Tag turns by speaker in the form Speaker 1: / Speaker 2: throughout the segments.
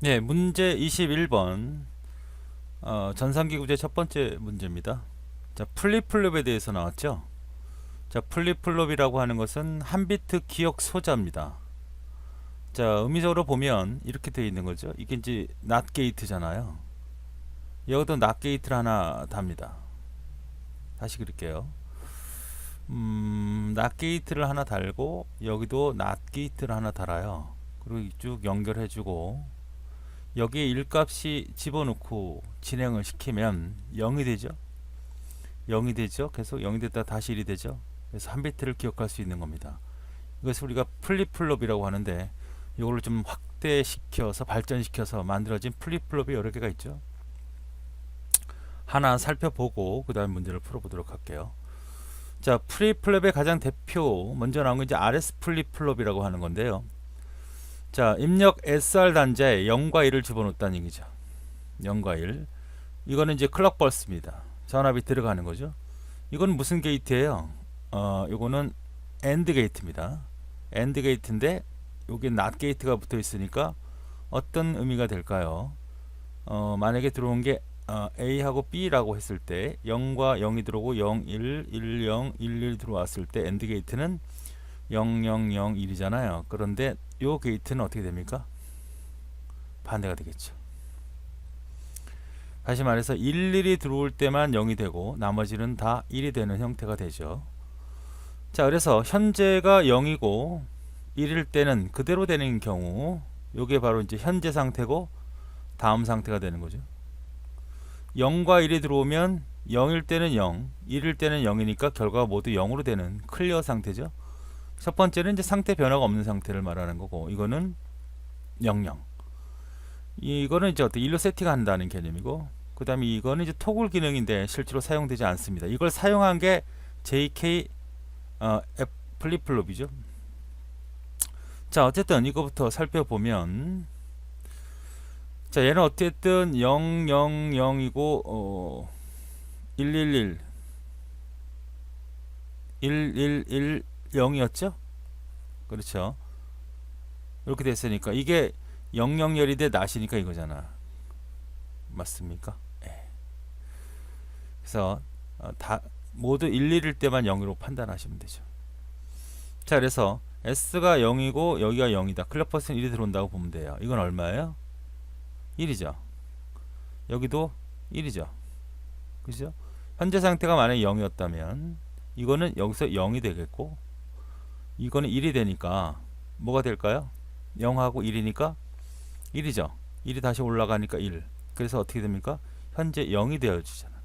Speaker 1: 네, 문제 21번. 전산기 구제 첫 번째 문제입니다. 자, 플립플롭에 대해서 나왔죠. 자, 플립플롭이라고 하는 것은 한 비트 기억 소자입니다. 자, 의미적으로 보면 이렇게 되어 있는 거죠. 이게 이제 낫 게이트잖아요. 여기도 낫 게이트를 하나 답니다. 다시 그릴게요. 낫 게이트를 하나 달고 여기도 낫 게이트를 하나 달아요. 그리고 쭉 연결해주고 여기에 일값이 집어넣고 진행을 시키면 0이 되죠. 0이 되죠. 계속 0이 됐다 다시 1이 되죠. 그래서 한 비트를 기억할 수 있는 겁니다. 이것을 우리가 플립플롭이라고 하는데 이걸로 좀 확대시켜서 발전시켜서 만들어진 플립플롭이 여러 개가 있죠. 하나 살펴보고 그 다음 문제를 풀어보도록 할게요. 자, 플립플롭의 가장 대표 먼저 나온 건 이제 RS 플립플롭이라고 하는 건데요. 자, 입력 SR 단자에 0과 1을 집어넣었다는 얘기죠. 0과 1. 이거는 이제 클럭 벌스입니다. 전압이 들어가는 거죠. 이건 무슨 게이트예요? 이거는 AND 게이트입니다. AND 게이트인데 여기 NOT 게이트가 붙어 있으니까 어떤 의미가 될까요? 만약에 들어온 게 A하고 B라고 했을 때 0과 0이 들어오고 0, 1, 1, 0, 1, 1 들어왔을 때 AND 게이트는 0, 0, 0, 1이잖아요. 그런데 이 게이트는 어떻게 됩니까? 반대가 되겠죠. 다시 말해서 1, 1이 들어올 때만 0이 되고 나머지는 다 1이 되는 형태가 되죠. 자, 그래서 현재가 0이고 1일 때는 그대로 되는 경우 이게 바로 이제 현재 상태고 다음 상태가 되는 거죠. 0과 1이 들어오면 0일 때는 0, 1일 때는 0이니까 결과가 모두 0으로 되는 클리어 상태죠. 첫 번째는 이제 상태 변화가 없는 상태를 말하는 거고 이거는 00. 이거는 이제 어떻게 일로 세팅한다는 개념이고 그 다음에 이거는 이제 토글 기능인데 실제로 사용되지 않습니다. 이걸 사용한 게 JK 앱 플립플롭이죠. 자, 어쨌든 이거부터 살펴보면 자, 얘는 어쨌든 000이고 111 1110이었죠? 그렇죠. 이렇게 됐으니까 이게 00열이 돼 낫이니까 이거잖아. 맞습니까? 예. 그래서 다 모두 1, 1일 때만 0으로 판단하시면 되죠. 자, 그래서 S가 0이고 여기가 0이다. 클럭버스는 1이 들어온다고 보면 돼요. 이건 얼마예요? 1이죠. 여기도 1이죠. 그죠? 현재 상태가 만약에 0이었다면 이거는 여기서 0이 되겠고 이거는 1이 되니까 뭐가 될까요? 0하고 1이니까 1이죠. 1이 다시 올라가니까 1. 그래서 어떻게 됩니까? 현재 0이 되어주잖아.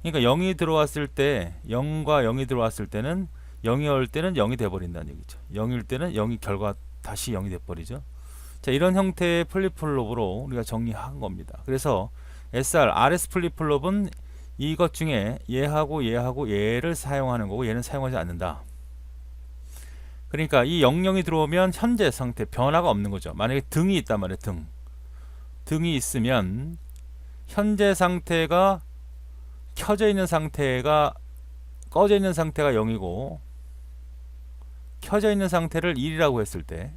Speaker 1: 그러니까 0이 들어왔을 때 0과 0이 들어왔을 때는 0이 올 때는 0이 돼버린다는 얘기죠. 0일 때는 0이 결과 다시 0이 돼버리죠. 자, 이런 형태의 플립플롭으로 우리가 정리한 겁니다. 그래서 SR, RS 플립플롭은 이것 중에 얘하고 얘하고 얘를 사용하는 거고 얘는 사용하지 않는다. 그러니까 이 00이 들어오면 현재 상태 변화가 없는 거죠. 만약에 등이 있단 말이에요. 등이 있으면 현재 상태가 켜져 있는 상태가 꺼져 있는 상태가 0이고 켜져 있는 상태를 1이라고 했을 때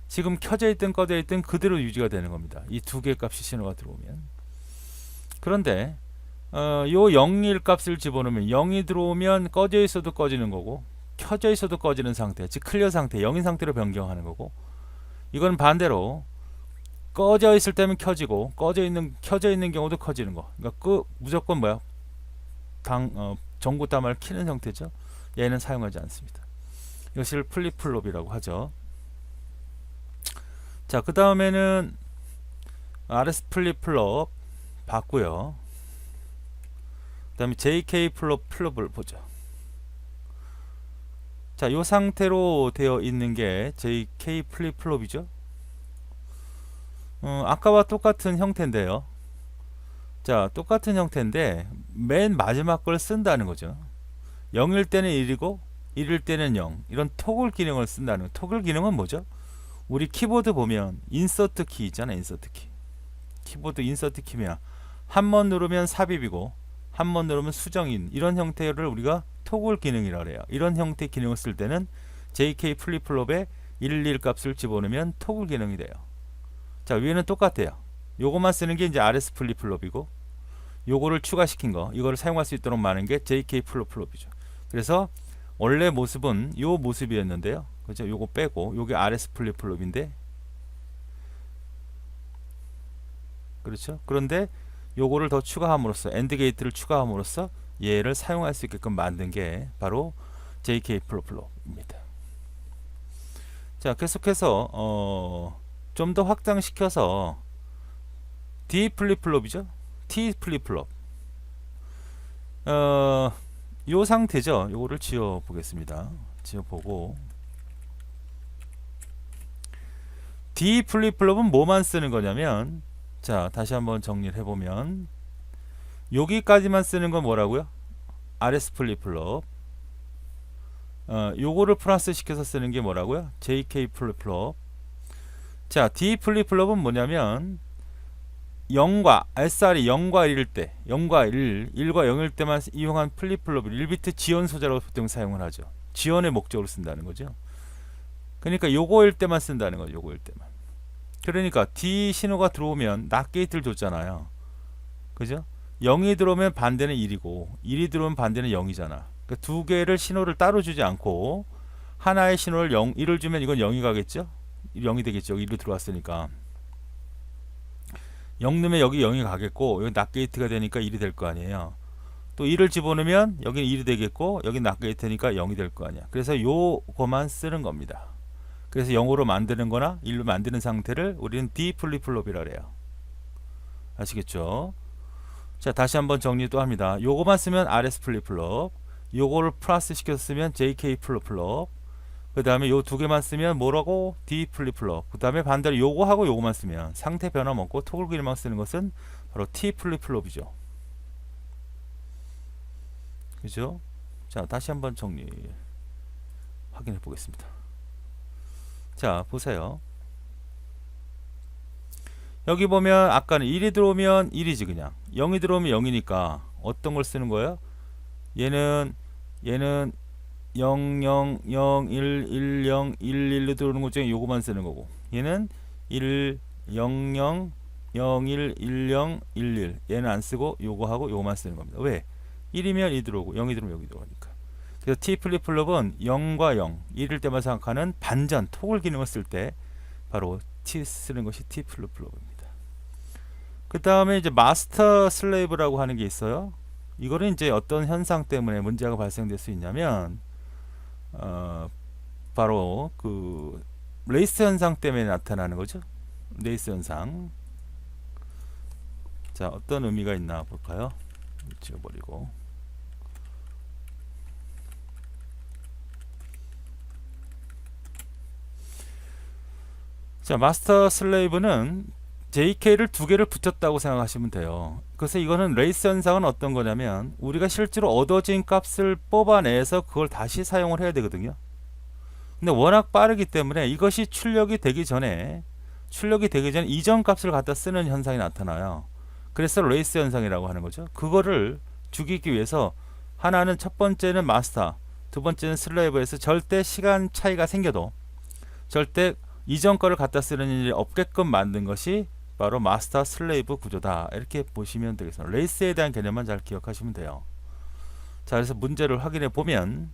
Speaker 1: 지금 켜져 있든 꺼져 있든 그대로 유지가 되는 겁니다. 이 두 개의 값이 신호가 들어오면. 그런데 요 0일 값을 집어넣으면 0이 들어오면 꺼져 있어도 꺼지는 거고 켜져 있어도 꺼지는 상태, 즉 클리어 상태, 0인 상태로 변경하는 거고 이건 반대로 꺼져 있을 때면 켜지고 켜져 있는 경우도 커지는 거. 그러니까 무조건 뭐야? 전구 단말을 키는 형태죠. 얘는 사용하지 않습니다. 이것을 플립플롭이라고 하죠. 자, 그 다음에는 RS 플립플롭 봤고요. 그 다음에 JK 플롭을 보죠. 자, 이 상태로 되어 있는 게 JK 플립플롭이죠. 아까와 똑같은 형태인데요. 자, 똑같은 형태인데 맨 마지막 걸 쓴다는 거죠. 0일 때는 1이고 1일 때는 0. 이런 토글 기능을 쓴다는 거. 토글 기능은 뭐죠? 우리 키보드 보면 인서트 키 있잖아요. 인서트 키. 키보드 인서트 키면 한 번 누르면 삽입이고 한 번 누르면 수정인, 이런 형태를 우리가 토글 기능이라고 해요. 이런 형태의 기능을 쓸 때는 JK 플립플롭에 11 값을 집어넣으면 토글 기능이 돼요. 자, 자, 위에는 똑같아요. 요것만 쓰는 게 이제 RS 플립플롭이고, 요거를 추가시킨 거, 이거를 사용할 수 있도록 많은 게 JK 플립플롭이죠. 그래서 원래 모습은 요 모습이었는데요. 그죠? 요거 빼고 요게 RS 플립플롭인데, 그렇죠? 그런데 요거를 더 추가함으로써, 엔드 게이트를 추가함으로써 얘를 사용할 수 있게끔 만든 게 바로 JK 플립플롭입니다. 자, 계속해서 좀 더 확장시켜서 D 플립플롭이죠. T 플립플롭. 요 상태죠. 요거를 지워 보겠습니다. 지워 보고, D 플립플롭은 뭐만 쓰는 거냐면, 자, 다시 한번 정리를 해보면, 여기까지만 쓰는 건 뭐라고요? RS 플립플롭. 요거를 플러스 시켜서 쓰는 게 뭐라고요? JK 플립플롭. 자, D 플립플롭은 뭐냐면 0과 SR이 0과 1일 때, 0과 1, 1과 0일 때만 이용한 플립플롭을 1비트 지원 소재로 보통 사용을 하죠. 지원의 목적으로 쓴다는 거죠. 그러니까 요거일 때만 쓴다는 거죠. 요거일 때만. 그러니까 D 신호가 들어오면 낫 게이트를 줬잖아요. 그죠? 0이 들어오면 반대는 1이고 1이 들어오면 반대는 0이잖아. 그러니까 두 개를 신호를 따로 주지 않고 하나의 신호를 0, 1을 주면 이건 0이 가겠죠? 0이 되겠죠. 1로 들어왔으니까. 0 넣으면 여기 0이 가겠고, 여기 낫 게이트가 되니까 1이 될 거 아니에요. 또 1을 집어넣으면 여기는 1이 되겠고, 여기 낫 게이트니까 0이 될 거 아니야. 그래서 요거만 쓰는 겁니다. 그래서 0으로 만드는 거나 1로 만드는 상태를 우리는 D 플립플롭이라 그래요. 아시겠죠? 자, 다시 한번 정리 또 합니다. 요거만 쓰면 RS 플립플롭, 요거를 플러스 시켜서 쓰면 JK 플립플롭, 그 다음에 요 두 개만 쓰면 뭐라고? D 플립플롭. 그 다음에 반대로 요거하고 요거만 쓰면, 상태 변함 없고 토글 기능만 쓰는 것은 바로 T 플립플롭이죠. 그죠? 자, 다시 한번 정리 확인해 보겠습니다. 자, 보세요. 여기 보면 아까는 1이 들어오면 1이지 그냥. 0이 들어오면 0이니까 어떤 걸 쓰는 거예요? 얘는 0, 0, 0, 1, 1, 0, 1, 1로 들어오는 것 중에 요거만 쓰는 거고, 얘는 1, 0, 0, 0, 1, 1, 0, 1, 1, 얘는 안 쓰고 요거하고 요거만 쓰는 겁니다. 왜? 1이면 2 들어오고 0이 들어오면 여기 들어오니까. 그래서 T 플립플롭은 0과 0, 1일 때만 생각하는 반전, 토글 기능을 쓸 때 바로 T 쓰는 것이 T 플립플롭입니다. 그 다음에 이제 마스터 슬레이브라고 하는 게 있어요. 이거는 이제 어떤 현상 때문에 문제가 발생될 수 있냐면, 바로 그 레이스 현상 때문에 나타나는 거죠. 레이스 현상. 자, 어떤 의미가 있나 볼까요? 지워버리고. 자, 마스터 슬레이브는 JK를 두 개를 붙였다고 생각하시면 돼요. 그래서 이거는 레이스 현상은 어떤 거냐면, 우리가 실제로 얻어진 값을 뽑아내서 그걸 다시 사용을 해야 되거든요. 근데 워낙 빠르기 때문에 이것이 출력이 되기 전에 이전 값을 갖다 쓰는 현상이 나타나요. 그래서 레이스 현상이라고 하는 거죠. 그거를 죽이기 위해서 하나는, 첫 번째는 마스터, 두 번째는 슬레이브에서 절대 시간 차이가 생겨도 절대 이전 거를 갖다 쓰는 일이 없게끔 만든 것이 바로 마스터 슬레이브 구조다. 이렇게 보시면 되겠습니다. 레이스에 대한 개념만 잘 기억하시면 돼요. 자, 그래서 문제를 확인해 보면,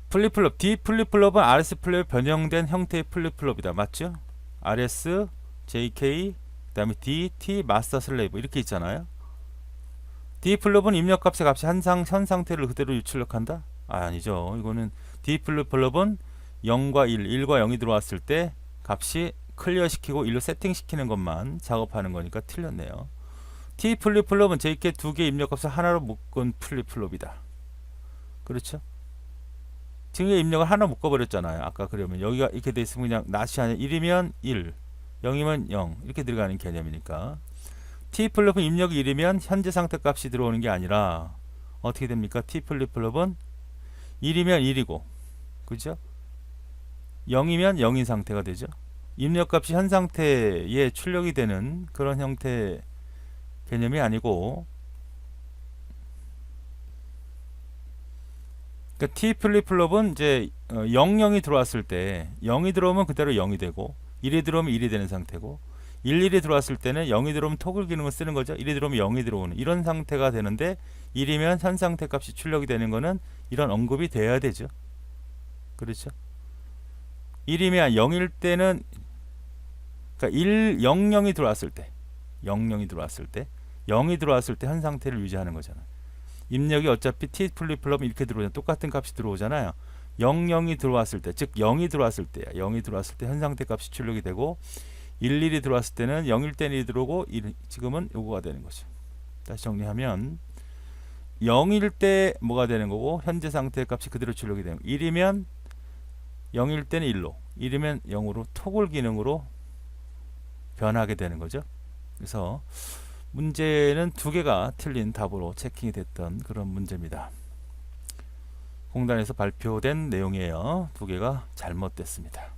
Speaker 1: 플립플롭, D 플립플롭은 RS 플립 변형된 형태의 플립플롭이다. 맞죠? RS, JK, 그 다음에 D, T, 마스터 슬레이브 이렇게 있잖아요. D 플립은 입력값의 값이 현 상태를 그대로 출력한다? 아니죠. 이거는 D 플립플롭은 0과 1, 1과 0이 들어왔을 때 값이 클리어 시키고 1로 세팅시키는 것만 작업하는 거니까 틀렸네요. T 플립플롭은 JK 두 개 입력값을 하나로 묶은 플립플롭이다. 그렇죠? 지금 입력을 하나 묶어버렸잖아요. 아까 그러면 여기가 이렇게 돼 있으면 그냥 낫이 아니라 1이면 1, 0이면 0 이렇게 들어가는 개념이니까, T 플립은 입력이 1이면 현재 상태 값이 들어오는 게 아니라 어떻게 됩니까? T 플립은 1이면 1이고, 그죠? 0이면 0인 상태가 되죠. 입력값이 현 상태에 출력이 되는 그런 형태 개념이 아니고, 그러니까 T 플립플롭은 이제 0, 0이 들어왔을 때 0이 들어오면 그대로 0이 되고, 1이 들어오면 1이 되는 상태고 1이 들어왔을 때는 0이 들어오면 토글 기능을 쓰는 거죠. 1이 들어오면 0이 들어오는 이런 상태가 되는데 1이면 현 상태 값이 출력이 되는 거는 이런 언급이 돼야 되죠. 그렇죠? 1이면 0일 때는 그러니까 0이 들어왔을 때 0이 들어왔을 때 0이 들어왔을 때 현 상태를 유지하는 거잖아. 입력이 어차피 T 플립플롭 이렇게 들어오잖아. 똑같은 값이 들어오잖아요. 00이 들어왔을 때, 즉 0이 들어왔을 때야. 0이 들어왔을 때 현 상태 값이 출력이 되고 11이 들어왔을 때는 0일 때는 1이 들어오고 지금은 요거가 되는 거죠. 다시 정리하면 0일 때 뭐가 되는 거고 현재 상태 값이 그대로 출력이 되는 거고 1이면 0일 때는 1로 1이면 0으로 토글 기능으로 변하게 되는 거죠. 그래서 문제는 두 개가 틀린 답으로 체킹이 됐던 그런 문제입니다. 공단에서 발표된 내용이에요. 두 개가 잘못됐습니다.